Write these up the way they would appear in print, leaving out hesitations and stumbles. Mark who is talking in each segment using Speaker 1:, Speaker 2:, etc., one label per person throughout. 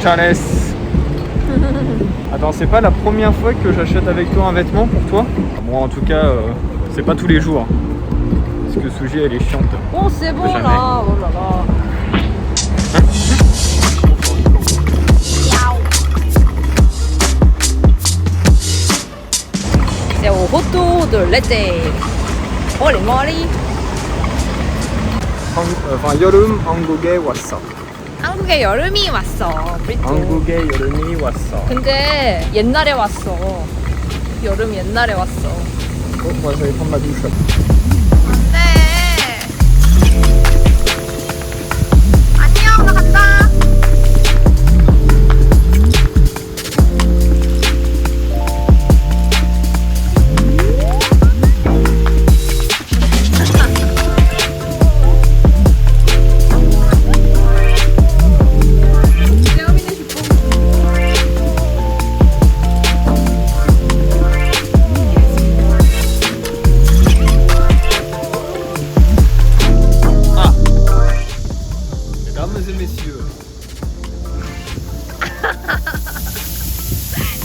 Speaker 1: Charles. Attends, c'est pas la première fois que j'achète avec toi un vêtement pour toi? Moi en tout cas, c'est pas tous les jours. Parce que Suji elle est chiante.
Speaker 2: Oh c'est bon là, oh là là. C'est au retour de l'été. 머리.
Speaker 1: Enfin, 여름 한국에 왔어.
Speaker 2: 한국에 여름이 왔어.
Speaker 1: 한국에 여름이 왔어.
Speaker 2: 근데 옛날에 왔어. 여름 옛날에 왔어.
Speaker 1: Moi j'allais prendre ma douche.
Speaker 2: 네. 안녕, 나 간다.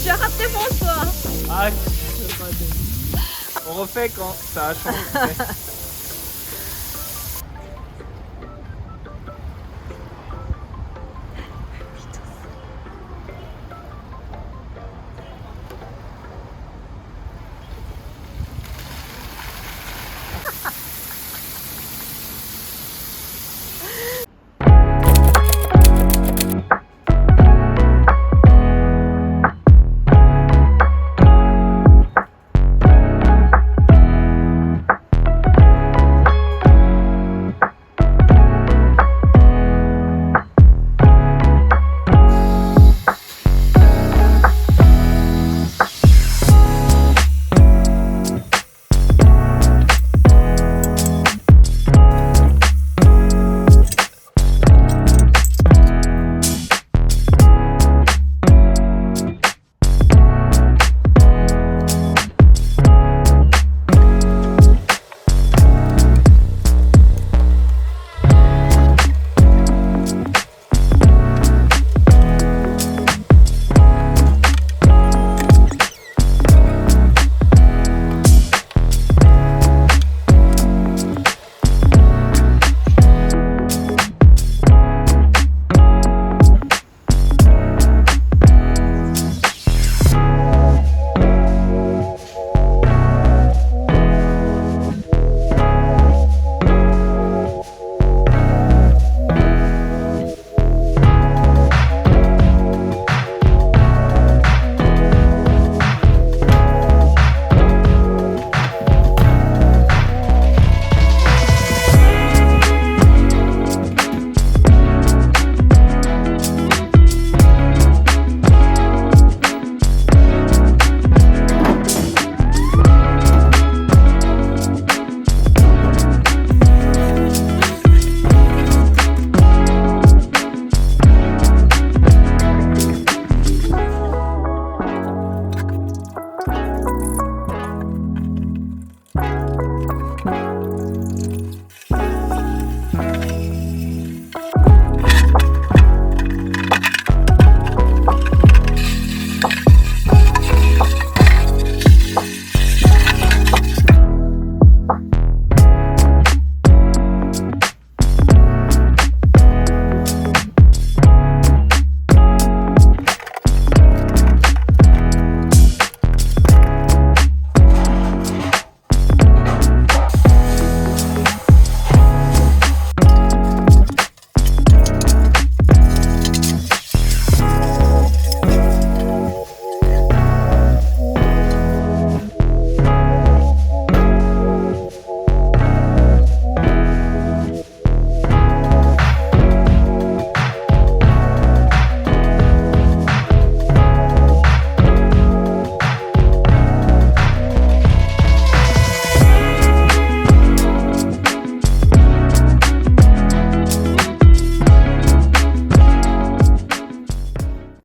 Speaker 2: J'ai raté François.
Speaker 1: Ah, on refait quand ça a changé.